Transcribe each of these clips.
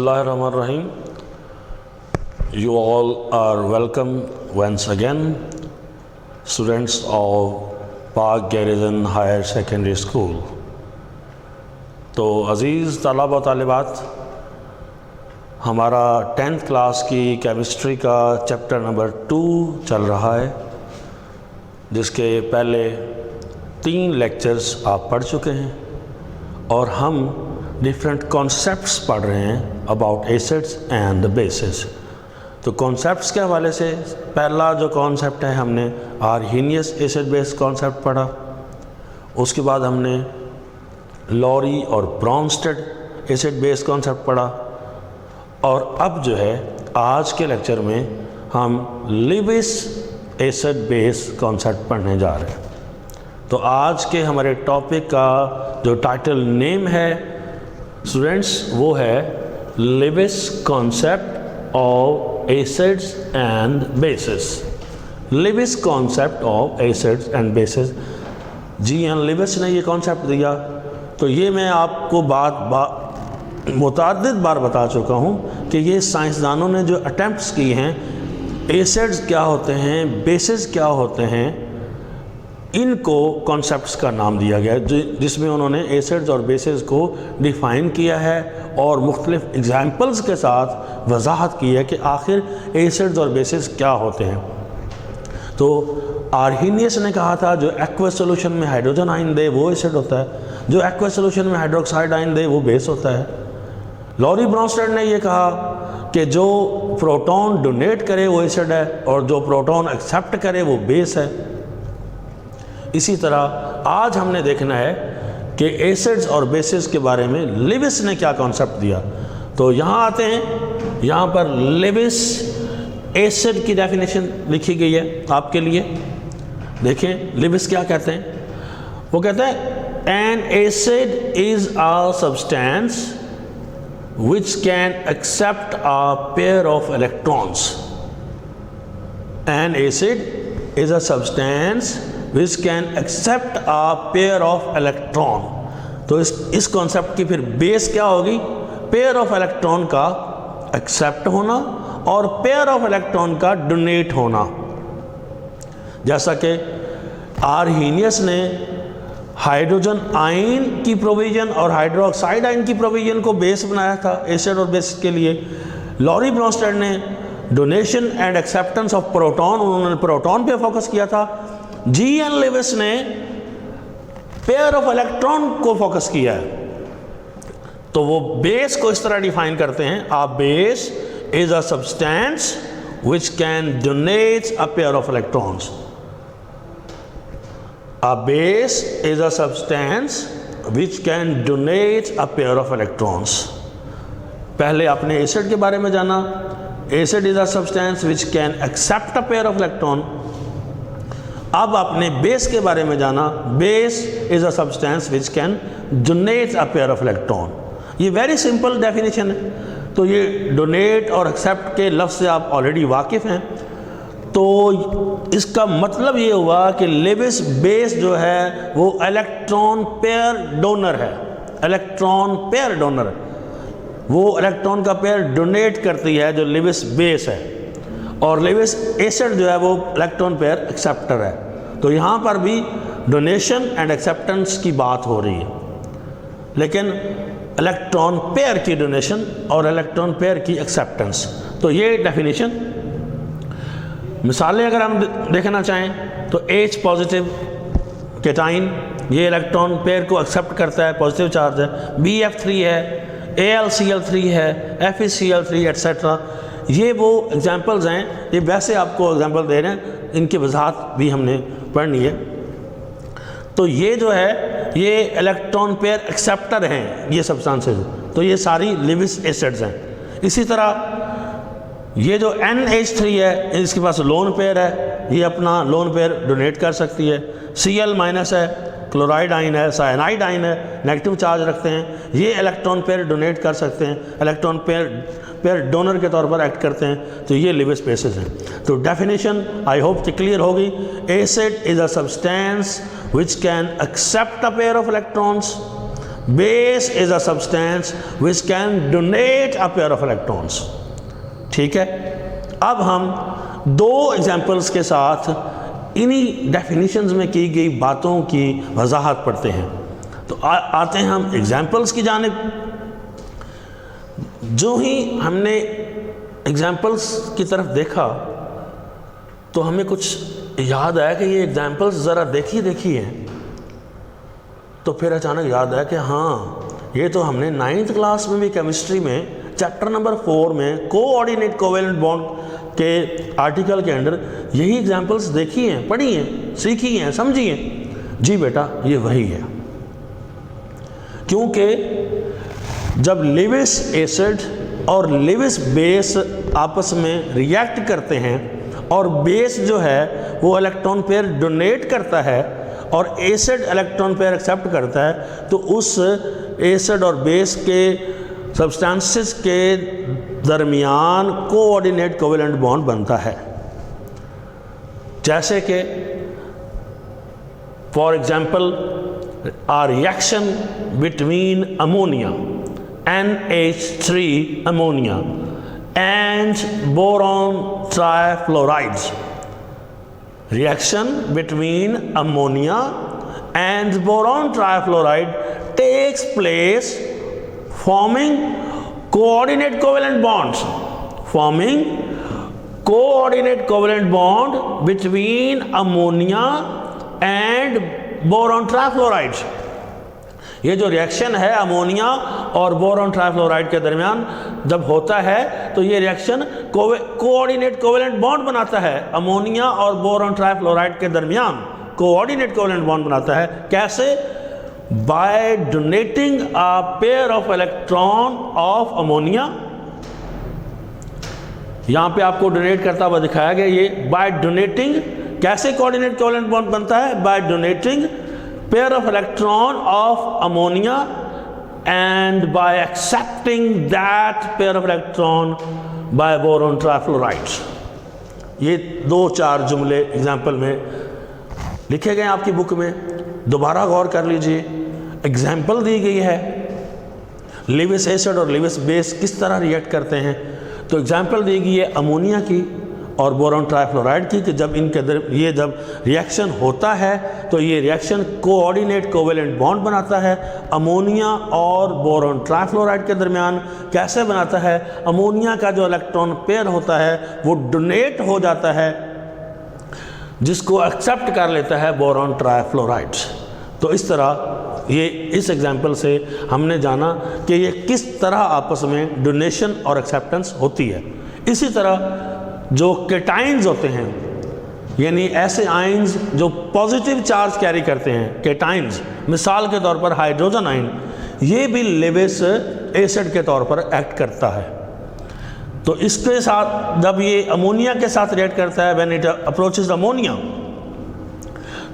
Bismillahirrahmanirrahim. You all are welcome once again, students of Park Garrison Higher Secondary School. तो अज़ीज़ तलबा व तालिबात, हमारा 10th class की chemistry का चैप्टर नंबर 2 चल रहा है, जिसके पहले 3 लेक्चर्स आप पढ़ चुके हैं और हम डिफरेंट कॉन्सेप्ट्स पढ़ रहे हैं अबाउट एसिड्स एंड बेसिस। तो कॉन्सेप्ट्स के हवाले से पहला जो कॉन्सेप्ट है, हमने आर्हीनियस एसिड बेस कॉन्सेप्ट पढ़ा। उसके बाद हमने लॉरी और ब्रॉन्स्टेड एसिड बेस कॉन्सेप्ट पढ़ा। और अब जो है आज के लेक्चर में हम लिविस एसिड बेस कॉन्सेप्ट पढ़ने जा रहे हैं। तो आज के हमारे टॉपिक का जो टाइटल नेम है स्टूडेंट्स, वो है Lewis concept of acids and bases. Lewis concept of acids and bases. G N Lewis ने ये कॉन्सेप्ट दिया। तो ये मैं आपको मुतअद्दिद बार बता चुका हूँ कि ये साइंसदानों ने जो अटेम्प्ट्स किए हैं, एसिड्स क्या होते हैं, बेसिस क्या होते हैं, इनको कॉन्सेप्ट्स का नाम दिया गया है, जिसमें उन्होंने एसिड्स और बेसिस को डिफ़ाइन किया है और मुख्तलिफ एग्जाम्पल्स के साथ वजाहत की है कि आखिर एसिड्स और बेसिस क्या होते हैं। तो आर्हीनियस ने कहा था जो एक्वस सोल्यूशन में हाइड्रोजन आयन दे वो एसिड होता है, जो एक्वस सोल्यूशन में हाइड्रोक्साइड आयन दे वो बेस होता है। लॉरी ब्रॉन्स्टेड ने ये कहा कि जो प्रोटॉन डोनेट करे वो एसिड है और जो प्रोटॉन एक्सेप्ट करे वो बेस है। इसी तरह आज हमने देखना है कि एसिड्स और बेसिस के बारे में लिविस ने क्या कॉन्सेप्ट दिया। तो यहाँ आते हैं, यहाँ पर लिविस एसिड की डेफिनेशन लिखी गई है आपके लिए। देखें लिविस क्या कहते हैं। वो कहते हैं N acid is a substance which can accept a pair of electrons. An acid is a substance which can accept a pair of electron. तो इस कॉन्सेप्ट की फिर बेस क्या होगी? पेयर ऑफ इलेक्ट्रॉन का एक्सेप्ट होना और पेयर ऑफ इलेक्ट्रॉन का डोनेट होना। जैसा कि आर्हीनियस ने हाइड्रोजन आयन की प्रोविजन और हाइड्रोक्साइड आयन की प्रोविजन को बेस बनाया था एसिड और बेसिस के लिए। लॉरी ब्रॉन्स्टेड ने donation and acceptance of proton, उन्होंने प्रोटॉन पे फोकस किया था। जी एन लिविस ने पेयर ऑफ इलेक्ट्रॉन को फोकस किया है। तो वो बेस को इस तरह डिफाइन करते हैं, a base is a substance which can donate a pair of electrons. A base is a substance which can donate a pair of electrons. पहले आपने एसिड के बारे में जाना। Acid is a substance which can accept a pair of electron. अब आपने base के बारे में जाना। Base is a substance which can donate a pair of electron. ये वेरी सिंपल डेफिनेशन है। तो ये डोनेट और एक्सेप्ट के लफ्ज़ से आप ऑलरेडी वाकिफ़ हैं। तो इसका मतलब ये हुआ कि लिविस बेस जो है वो इलेक्ट्रॉन पेयर डोनर है। इलेक्ट्रॉन पेयर डोनर है, वो इलेक्ट्रॉन का पेयर डोनेट करती है जो लिविस बेस है। और लिविस एसिड जो है वो इलेक्ट्रॉन पेयर एक्सेप्टर है। तो यहाँ पर भी डोनेशन एंड एक्सेप्टेंस की बात हो रही है, लेकिन इलेक्ट्रॉन पेयर की डोनेशन और इलेक्ट्रॉन पेयर की एक्सेप्टेंस। तो ये डेफिनेशन। मिसालें अगर हम देखना चाहें तो H पॉजिटिव केटाइन, ये इलेक्ट्रॉन पेयर को एक्सेप्ट करता है, पॉजिटिव चार्ज है। BF3 है, AlCl3 है, FeCl3 एट्सेट्रा। ये वो एग्जांपल्स हैं, ये वैसे आपको एग्जांपल दे रहे हैं, इनकी वजाहत भी हमने पढ़नी है। तो ये जो है ये इलेक्ट्रॉन पेयर एक्सेप्टर हैं ये सब्सटेंसेस। तो ये सारी लिविस एसिड्स हैं। इसी तरह ये जो NH3 है, इसके पास लोन पेयर है, ये अपना लोन पेयर डोनेट कर सकती है। Cl- है, क्लोराइड आयन है, साइनाइड आयन है, नेगेटिव चार्ज रखते हैं, ये इलेक्ट्रॉन पेयर डोनेट कर सकते हैं, इलेक्ट्रॉन पेयर डोनर के तौर पर एक्ट करते हैं। तो ये लिविस बेसिस हैं। तो डेफिनेशन आई होप कि क्लियर होगी। Acid is a substance which can accept a pair of electrons, base is a substance which can donate a pair of electrons. ठीक है, अब हम दो एग्जाम्पल्स के साथ इन्हीं डेफिनेशंस में की गई बातों की वजाहत पढ़ते हैं। तो आते हैं हम एग्जाम्पल्स की जानिब। जो ही हमने एग्जाम्पल्स की तरफ देखा तो हमें कुछ याद आया कि ये एग्जाम्पल्स ज़रा देखी हैं। तो फिर अचानक याद आया कि हाँ, ये तो हमने 9th क्लास में भी केमिस्ट्री में चैप्टर नंबर 4 में कोऑर्डिनेट कोवेलेंट बॉन्ड के आर्टिकल के अंदर यही एग्जाम्पल्स देखी हैं, पढ़ी हैं, सीखी हैं, समझी हैं। जी बेटा, ये वही है। क्योंकि जब लेविस एसिड और लेविस बेस आपस में रिएक्ट करते हैं और बेस जो है वो इलेक्ट्रॉन पेयर डोनेट करता है और एसिड इलेक्ट्रॉन पेयर एक्सेप्ट करता है, तो उस एसिड और बेस के सब्सटेंसेस के दरमियान कोऑर्डिनेट कोवेलेंट बॉन्ड बनता है। जैसे कि for example a reaction between ammonia NH3 ammonia and boron trifluorides. Reaction between ammonia and boron trifluoride takes place forming coordinate covalent bonds, forming coordinate covalent bond between ammonia and boron trifluoride. ये जो reaction है ammonia और boron trifluoride के दरमियान जब होता है तो ये रिएक्शन कोऑर्डिनेट कोवेलेंट बॉन्ड बनाता है। अमोनिया और बोरॉन ट्राइफ्लोराइड के दरमियान कोऑर्डिनेट कोवेलेंट बॉन्ड बनाता है। कैसे? By donating a pair of electron of ammonia. यहां पे आपको डोनेट करता हुआ दिखाया गया। ये बाय डोनेटिंग कैसे कोऑर्डिनेट कोवेलेंट बॉन्ड बनता है? By donating pair of electron of ammonia and by accepting that pair of electron by boron trifluoride. ये 2-4 जुमले एग्जाम्पल में लिखे गए आपकी बुक में, दोबारा गौर कर लीजिए। एग्जाम्पल दी गई है लेविस एसिड और लेविस बेस किस तरह रिएक्ट करते हैं। तो एग्जाम्पल दी गई है अमोनिया की और बोरॉन ट्राइफ्लोराइड की कि जब इनके ये जब रिएक्शन होता है तो ये रिएक्शन कोऑर्डिनेट कोवेलेंट बॉन्ड बनाता है अमोनिया और बोरॉन ट्राइफ्लोराइड के दरमियान। कैसे बनाता है? अमोनिया का जो इलेक्ट्रॉन पेयर होता है वो डोनेट हो जाता है, जिसको एक्सेप्ट कर लेता है बोरॉन ट्राइफ्लोराइड। तो इस तरह ये इस एग्जाम्पल से हमने जाना कि ये किस तरह आपस में डोनेशन और एक्सेप्टेंस होती है। इसी तरह जो केटाइंस होते हैं, यानी ऐसे आयंस जो पॉजिटिव चार्ज कैरी करते हैं, केटाइंस, मिसाल के तौर पर हाइड्रोजन आयन, ये भी लेविस एसिड के तौर पर एक्ट करता है। तो इसके साथ जब ये अमोनिया के साथ रिएक्ट करता है, व्हेन इट अप्रोचेस अमोनिया,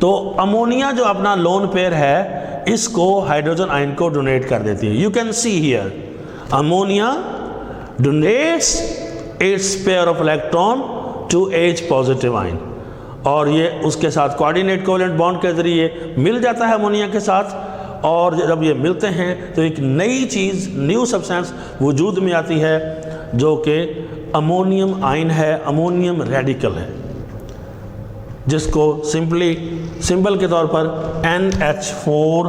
तो अमोनिया जो अपना लोन पेयर है इसको हाइड्रोजन आयन को डोनेट कर देती है। You can see here ammonia donates its pair of electron to H positive ion, और ये उसके साथ कोऑर्डिनेट कोवेलेंट बॉन्ड के जरिए मिल जाता है अमोनिया के साथ। और जब ये मिलते हैं तो एक नई चीज़, न्यू सब्सटेंस वजूद में आती है जो कि अमोनियम आयन है, अमोनियम रेडिकल है, जिसको सिंबल के तौर पर NH4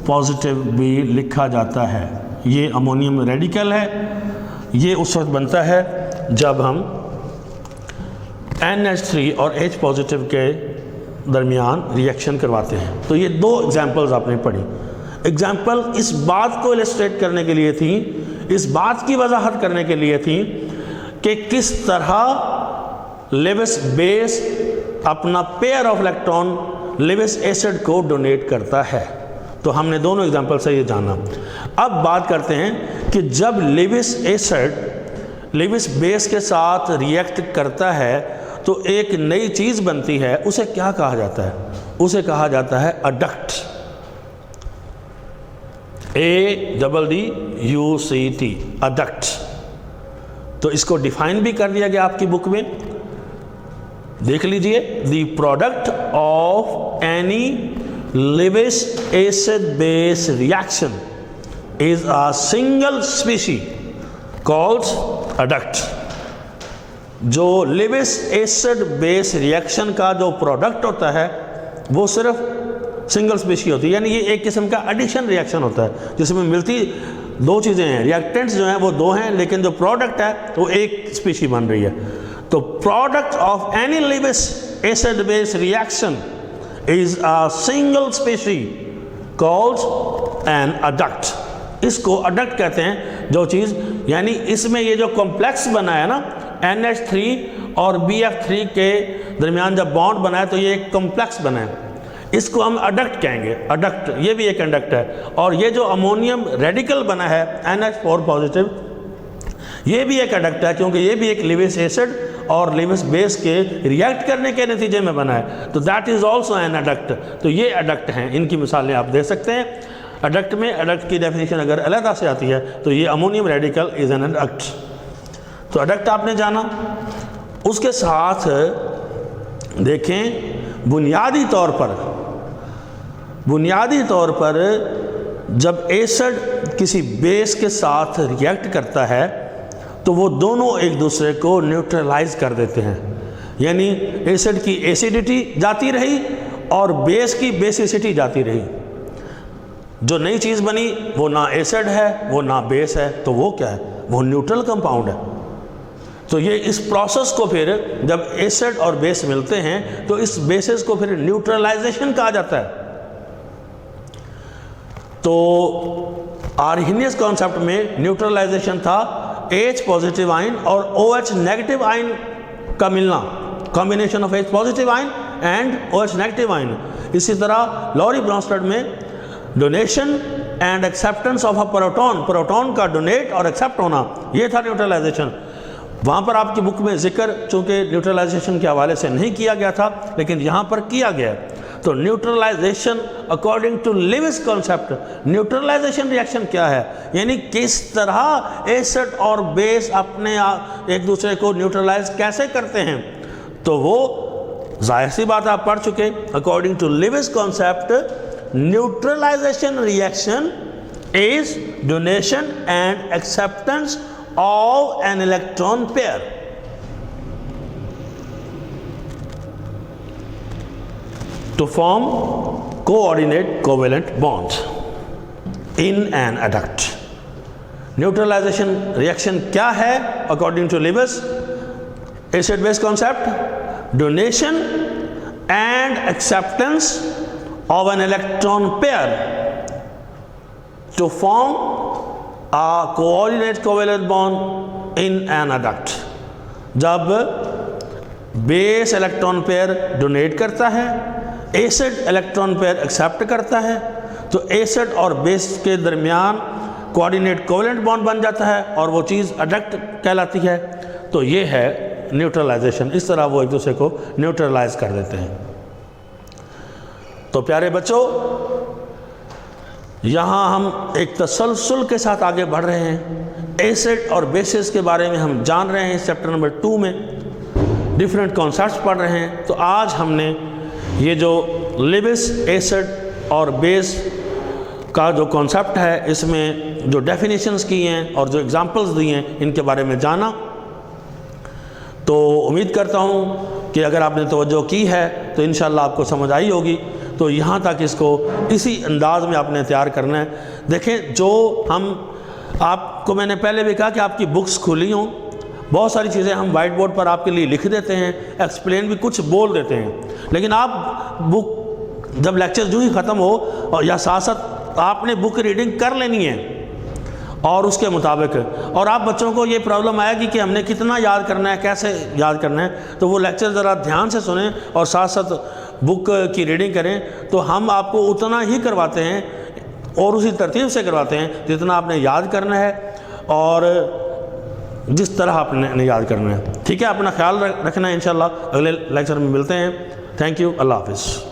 पॉजिटिव भी लिखा जाता है। ये अमोनियम रेडिकल है। ये उस वक्त बनता है जब हम NH3 और H पॉजिटिव के दरमियान रिएक्शन करवाते हैं। तो ये 2 एग्जाम्पल्स आपने पढ़ी। एग्जाम्पल इस बात को इलस्ट्रेट करने के लिए थी, इस बात की वजाहत करने के लिए थी कि किस तरह लेविस बेस अपना pair of electron Lewis acid को डोनेट करता है। तो हमने दोनों एग्जाम्पल से ये जाना। अब बात करते हैं कि जब लेविस एसिड लेविस बेस के साथ रिएक्ट करता है तो एक नई चीज़ बनती है। उसे क्या कहा जाता है? उसे कहा जाता है अडक्ट, ADDUCT, अडक्ट। तो इसको डिफाइन भी कर दिया गया आपकी बुक में, देख लीजिए। The product of any Lewis acid base reaction is a single species called adduct। जो लिविस एसिड बेस रिएक्शन का जो प्रोडक्ट होता है वो सिर्फ सिंगल स्पीशी होती है, यानी ये एक किस्म का एडिशन रिएक्शन होता है जिसमें मिलती दो चीज़ें हैं, रिएक्टेंट्स जो हैं वो दो हैं लेकिन जो प्रोडक्ट है वो एक स्पीशी बन रही है। तो product of any Lewis acid base reaction is a single species called an adduct. इसको अडक्ट कहते हैं जो चीज़, यानी इसमें ये जो कॉम्प्लेक्स बना है ना NH3 और BF3 के दरमियान जब बॉन्ड बना है तो ये एक कॉम्प्लेक्स बना है, इसको हम अडक्ट कहेंगे। अडक्ट ये भी एक अडक्ट है। और ये जो अमोनियम रेडिकल बना है NH4 पॉजिटिव, ये भी एक अडक्ट है क्योंकि ये भी एक लिविस एसिड और लिविस बेस के रिएक्ट करने के नतीजे में बना है, तो that is also an adduct. तो ये अडक्ट हैं, इनकी मिसालें आप दे सकते हैं। अडक्ट में अडक्ट की डेफिनेशन अगर अलग से आती है तो ये ammonium radical is an adduct. तो अडक्ट आपने जाना, उसके साथ देखें बुनियादी तौर पर जब एसिड किसी बेस के साथ रिएक्ट करता है तो वो दोनों एक दूसरे को न्यूट्रलाइज कर देते हैं, यानी एसिड की एसिडिटी जाती रही और बेस की बेसिसिटी जाती रही। जो नई चीज़ बनी वो ना एसिड है वो ना बेस है, तो वो क्या है, वो न्यूट्रल कंपाउंड है। तो ये इस प्रोसेस को फिर जब एसिड और बेस मिलते हैं तो इस बेसिस को फिर न्यूट्रलाइजेशन कहा जाता है। तो आर्हेनियस कॉन्सेप्ट में न्यूट्रलाइजेशन था H पॉजिटिव आयन और OH नेगेटिव आयन का मिलना, combination of H positive ion and OH negative ion. इसी तरह लॉरी ब्रॉन्स्टेड में donation and acceptance of a proton का डोनेट और एक्सेप्ट होना, ये था न्यूट्रलाइजेशन। वहाँ पर आपकी बुक में जिक्र चूँकि न्यूट्रलाइजेशन के हवाले से नहीं किया गया था लेकिन यहाँ पर किया गया। तो neutralisation according to Lewis concept, neutralisation reaction क्या है, यानी किस तरह एसिड और बेस अपने एक दूसरे को न्यूट्रलाइज कैसे करते हैं। तो वो जाहिर सी बात आप पढ़ चुके। According to Lewis concept neutralisation reaction is donation and acceptance of an electron pair to form coordinate covalent bonds in an adduct। Neutralisation reaction क्या है according to Lewis acid base concept, donation and acceptance of an electron pair to form a coordinate covalent bond in an adduct। जब base electron pair donate करता है, acid electron pair accept करता है, तो acid और base के दरमियान coordinate covalent bond बन जाता है और वो चीज़ अडक्ट कहलाती है। तो ये है न्यूट्रलाइजेशन, इस तरह वो एक दूसरे को न्यूट्रलाइज कर देते हैं। तो प्यारे बच्चों, यहाँ हम एक तसलसल के साथ आगे बढ़ रहे हैं। एसिड और बेसिस के बारे में हम जान रहे हैं, चैप्टर नंबर 2 में डिफरेंट कॉन्सेप्ट्स पढ़ रहे हैं। तो आज हमने ये जो लिविस एसिड और बेस का जो कॉन्सेप्ट है, इसमें जो डेफिनेशंस की हैं और जो एग्जांपल्स दी हैं, इनके बारे में जाना। तो उम्मीद करता हूँ कि अगर आपने तवज्जो की है तो इंशाल्लाह आपको समझ आई होगी। तो यहाँ तक इसको इसी अंदाज में आपने तैयार करना है। देखें, जो हम आपको मैंने पहले भी कहा कि आपकी बुक्स खुली हों, बहुत सारी चीज़ें हम वाइट बोर्ड पर आपके लिए लिख देते हैं, एक्सप्लेन भी कुछ बोल देते हैं, लेकिन आप बुक जब लेक्चर जो ही ख़त्म हो और या साथ साथ आपने बुक रीडिंग कर लेनी है और उसके मुताबिक। और आप बच्चों को ये प्रॉब्लम आएगी कि हमने कितना याद करना है, कैसे याद करना है, तो वो लेक्चर ज़रा ध्यान से सुनें और साथ साथ बुक की रीडिंग करें। तो हम आपको उतना ही करवाते हैं और उसी तरतीब से करवाते हैं जितना आपने याद करना है और जिस तरह आपने याद करना है। ठीक है, अपना ख्याल रखना है। इंशाल्लाह अगले लेक्चर में मिलते हैं। थैंक यू, अल्लाह हाफिज़।